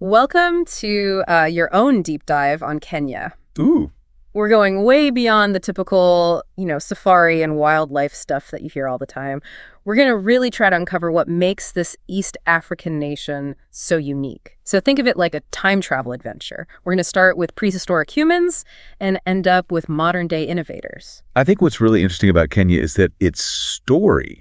Welcome to your own deep dive on Kenya. Ooh. We're going way beyond the typical, safari and wildlife stuff that you hear all the time. We're going to really try to uncover what makes this East African nation so unique. So think of it like a time travel adventure. We're going to start with prehistoric humans and end up with modern day innovators. I think what's really interesting about Kenya is that its story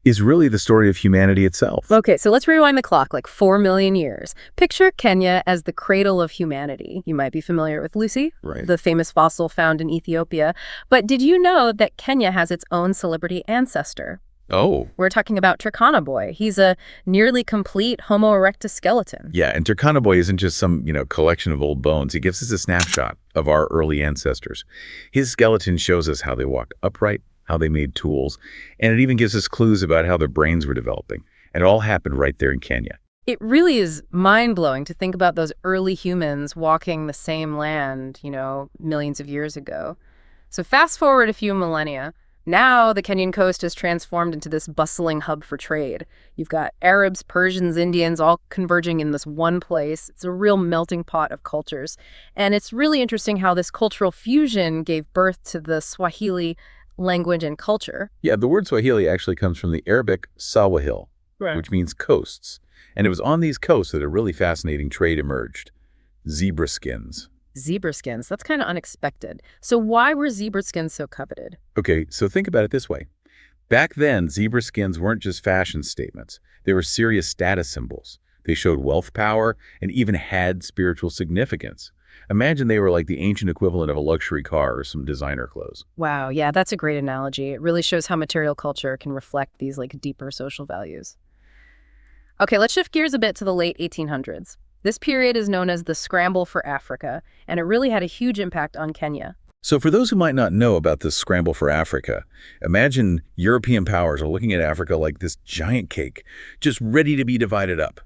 is really the story of humanity itself. Okay, so let's rewind the clock like 4 million years. Picture Kenya as the cradle of humanity. You might be familiar with Lucy, Right. the famous fossil found in Ethiopia. But did you know that Kenya has its own celebrity ancestor? Oh. We're talking about Turkana Boy. He's a nearly complete Homo erectus skeleton. Yeah, and Turkana Boy isn't just some, collection of old bones. He gives us a snapshot of our early ancestors. His skeleton shows us how they walked upright, how they made tools, and it even gives us clues about how their brains were developing. And it all happened right there in Kenya. It really is mind-blowing to think about those early humans walking the same land, millions of years ago. So fast forward a few millennia. Now the Kenyan coast has transformed into this bustling hub for trade. You've got Arabs, Persians, Indians all converging in this one place. It's a real melting pot of cultures. And it's really interesting how this cultural fusion gave birth to the Swahili language and culture. Yeah, the word Swahili actually comes from the Arabic Sawahil, Right. which means coasts. And it was on these coasts that a really fascinating trade emerged. Zebra skins. Zebra skins, that's kind of unexpected. So why were zebra skins so coveted? Okay, so think about it this way. Back then, zebra skins weren't just fashion statements. They were serious status symbols. They showed wealth, power, and even had spiritual significance. Imagine they were like the ancient equivalent of a luxury car or some designer clothes. Wow, yeah, that's a great analogy. It really shows how material culture can reflect these deeper social values. Okay, let's shift gears a bit to the late 1800s. This period is known as the Scramble for Africa, and it really had a huge impact on Kenya. So for those who might not know about this scramble for Africa, imagine European powers are looking at Africa like this giant cake, just ready to be divided up.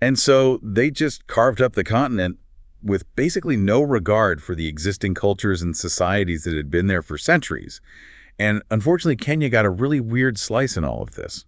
And so they just carved up the continent with basically no regard for the existing cultures and societies that had been there for centuries. And unfortunately, Kenya got a really weird slice in all of this,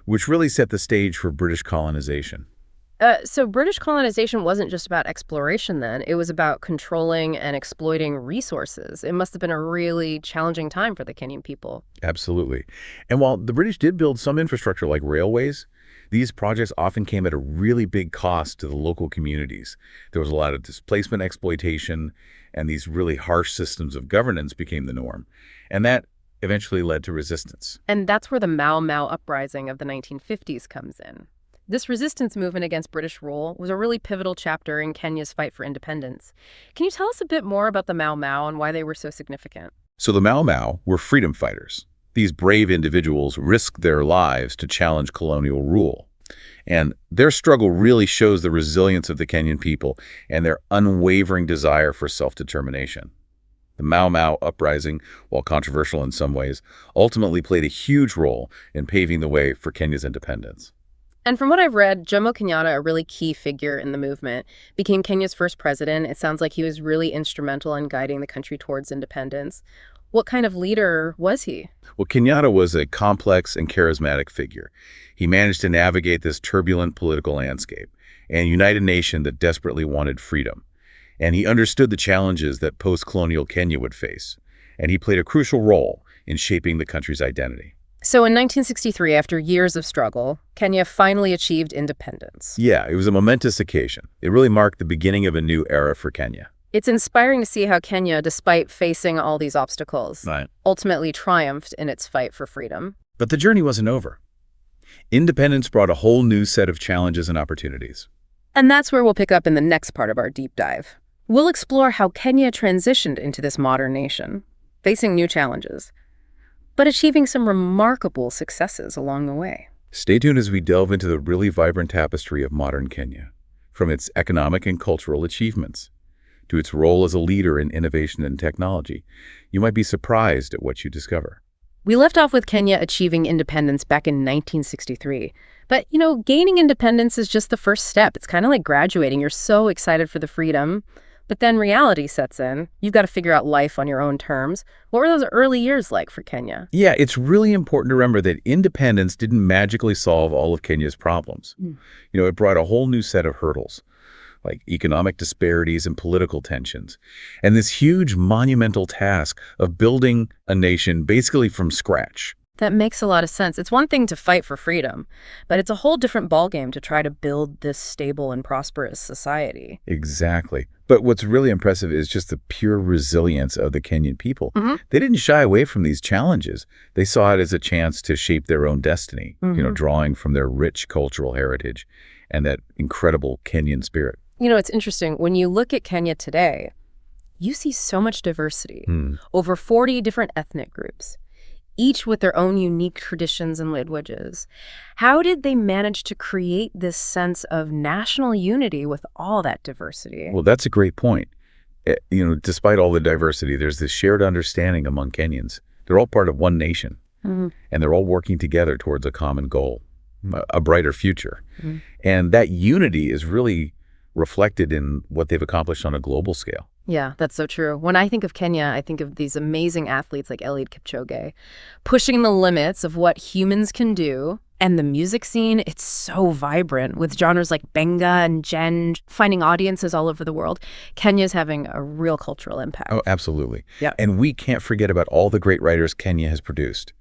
which really set the stage for British colonization. So British colonization wasn't just about exploration then. It was about controlling and exploiting resources. It must have been a really challenging time for the Kenyan people. Absolutely. And while the British did build some infrastructure like railways, these projects often came at a really big cost to the local communities. There was a lot of displacement exploitation, and these really harsh systems of governance became the norm. And that eventually led to resistance. And that's where the Mau Mau Uprising of the 1950s comes in. This resistance movement against British rule was a really pivotal chapter in Kenya's fight for independence. Can you tell us a bit more about the Mau Mau and why they were so significant? So the Mau Mau were freedom fighters. These brave individuals risked their lives to challenge colonial rule. And their struggle really shows the resilience of the Kenyan people and their unwavering desire for self-determination. The Mau Mau Uprising, while controversial in some ways, ultimately played a huge role in paving the way for Kenya's independence. And from what I've read, Jomo Kenyatta, a really key figure in the movement, became Kenya's first president. It sounds like he was really instrumental in guiding the country towards independence. What kind of leader was he? Well, Kenyatta was a complex and charismatic figure. He managed to navigate this turbulent political landscape and unite a nation that desperately wanted freedom. And he understood the challenges that post-colonial Kenya would face. And he played a crucial role in shaping the country's identity. So in 1963, after years of struggle, Kenya finally achieved independence. Yeah, it was a momentous occasion. It really marked the beginning of a new era for Kenya. It's inspiring to see how Kenya, despite facing all these obstacles, Right. ultimately triumphed in its fight for freedom. But the journey wasn't over. Independence brought a whole new set of challenges and opportunities. And that's where we'll pick up in the next part of our deep dive. We'll explore how Kenya transitioned into this modern nation, facing new challenges, but achieving some remarkable successes along the way. Stay tuned as we delve into the really vibrant tapestry of modern Kenya, from its economic and cultural achievements to its role as a leader in innovation and technology. You might be surprised at what you discover. We left off with Kenya achieving independence back in 1963. But, gaining independence is just the first step. It's kind of like graduating. You're so excited for the freedom, but then reality sets in. You've got to figure out life on your own terms. What were those early years like for Kenya? Yeah, it's really important to remember that independence didn't magically solve all of Kenya's problems. It brought a whole new set of hurdles. like economic disparities and political tensions, and this huge monumental task of building a nation basically from scratch. That makes a lot of sense. It's one thing to fight for freedom, but it's a whole different ballgame to try to build this stable and prosperous society. Exactly. But what's really impressive is just the pure resilience of the Kenyan people. Hmm. They didn't shy away from these challenges. They saw it as a chance to shape their own destiny, drawing from their rich cultural heritage and that incredible Kenyan spirit. It's interesting. When you look at Kenya today, you see so much diversity. Over 40 different ethnic groups, each with their own unique traditions and languages. How did they manage to create this sense of national unity with all that diversity? Well, that's a great point. Despite all the diversity, there's this shared understanding among Kenyans. They're all part of one nation, and they're all working together towards a common goal, a brighter future. And that unity is really reflected in what they've accomplished on a global scale. Yeah, that's so true. When I think of Kenya, I think of these amazing athletes like Eliud Kipchoge, pushing the limits of what humans can do. And the music scene, it's so vibrant with genres like Benga and Gen, finding audiences all over the world. Kenya's having a real cultural impact. Oh, absolutely. Yeah. And we can't forget about all the great writers Kenya has produced,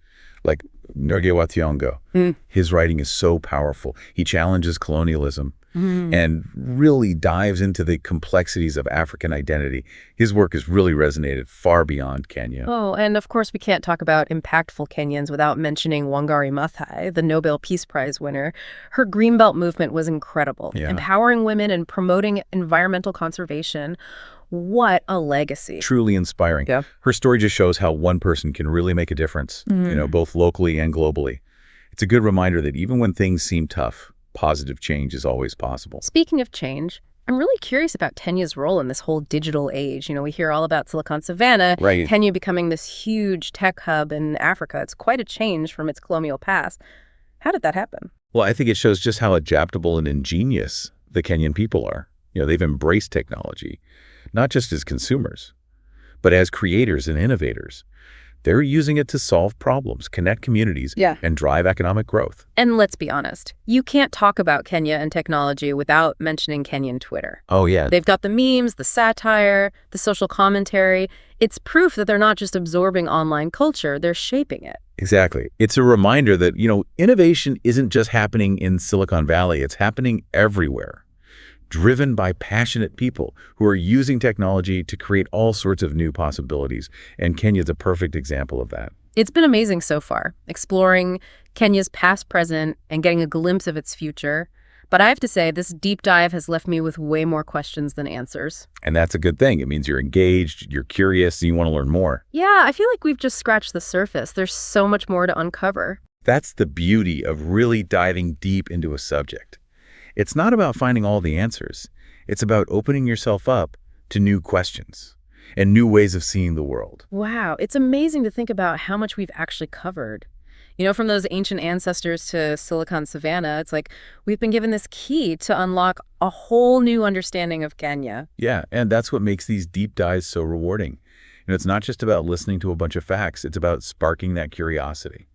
like Ngugi wa Thiong'o. His writing is so powerful. He challenges colonialism and really dives into the complexities of African identity. His work has really resonated far beyond Kenya. Oh, and of course we can't talk about impactful Kenyans without mentioning Wangari Maathai, the Nobel Peace Prize winner. Her Greenbelt movement was incredible, empowering women and promoting environmental conservation. What a legacy. Truly inspiring. Yeah. Her story just shows how one person can really make a difference, both locally and globally. It's a good reminder that even when things seem tough, positive change is always possible. Speaking of change, I'm really curious about Kenya's role in this whole digital age. We hear all about Silicon Savannah, Right. Kenya becoming this huge tech hub in Africa. It's quite a change from its colonial past. How did that happen? Well, I think it shows just how adaptable and ingenious the Kenyan people are. They've embraced technology, not just as consumers, but as creators and innovators. They're using it to solve problems, connect communities, and drive economic growth. And let's be honest, you can't talk about Kenya and technology without mentioning Kenyan Twitter. Oh, yeah. They've got the memes, the satire, the social commentary. It's proof that they're not just absorbing online culture, they're shaping it. Exactly. It's a reminder that, innovation isn't just happening in Silicon Valley. It's happening everywhere, driven by passionate people who are using technology to create all sorts of new possibilities. And Kenya's a perfect example of that. It's been amazing so far, exploring Kenya's past, present, and getting a glimpse of its future. But I have to say, this deep dive has left me with way more questions than answers. And that's a good thing. It means you're engaged, you're curious, and you want to learn more. Yeah, I feel like we've just scratched the surface. There's so much more to uncover. That's the beauty of really diving deep into a subject. It's not about finding all the answers. It's about opening yourself up to new questions and new ways of seeing the world. Wow, it's amazing to think about how much we've actually covered. From those ancient ancestors to Silicon Savannah, it's like we've been given this key to unlock a whole new understanding of Kenya. Yeah, and that's what makes these deep dives so rewarding. It's not just about listening to a bunch of facts. It's about sparking that curiosity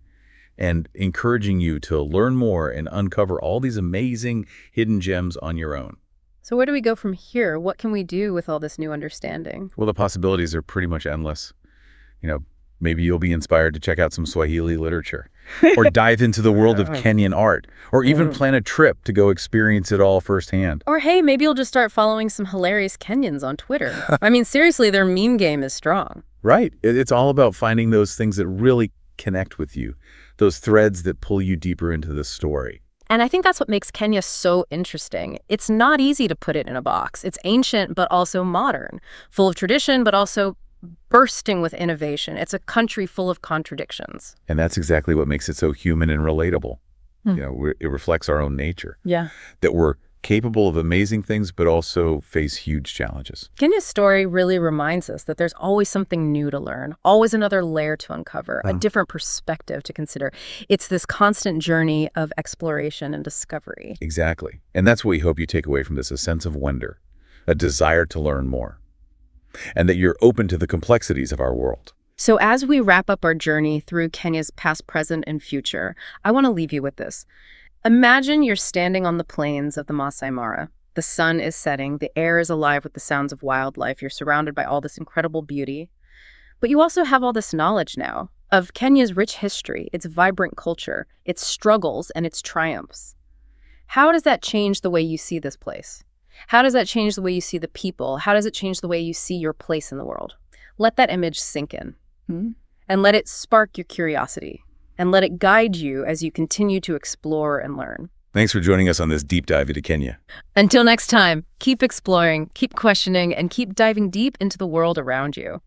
and encouraging you to learn more and uncover all these amazing hidden gems on your own. So where do we go from here? What can we do with all this new understanding? Well, the possibilities are pretty much endless. Maybe you'll be inspired to check out some Swahili literature or dive into the world of Kenyan art or even plan a trip to go experience it all firsthand. Or hey, maybe you'll just start following some hilarious Kenyans on Twitter. I mean, seriously, their meme game is strong. Right. It's all about finding those things that really connect with you, those threads that pull you deeper into the story. And I think that's what makes Kenya so interesting. It's not easy to put it in a box. It's ancient, but also modern, full of tradition, but also bursting with innovation. It's a country full of contradictions. And that's exactly what makes it so human and relatable. It reflects our own nature. Yeah. That we're capable of amazing things, but also face huge challenges. Kenya's story really reminds us that there's always something new to learn, always another layer to uncover, a different perspective to consider. It's this constant journey of exploration and discovery. Exactly. And that's what we hope you take away from this, a sense of wonder, a desire to learn more, and that you're open to the complexities of our world. So as we wrap up our journey through Kenya's past, present, and future, I want to leave you with this. Imagine you're standing on the plains of the Masai Mara. The sun is setting, the air is alive with the sounds of wildlife, you're surrounded by all this incredible beauty. But you also have all this knowledge now of Kenya's rich history, its vibrant culture, its struggles, and its triumphs. How does that change the way you see this place? How does that change the way you see the people? How does it change the way you see your place in the world? Let that image sink in. And let it spark your curiosity. And let it guide you as you continue to explore and learn. Thanks for joining us on this deep dive into Kenya. Until next time, keep exploring, keep questioning, and keep diving deep into the world around you.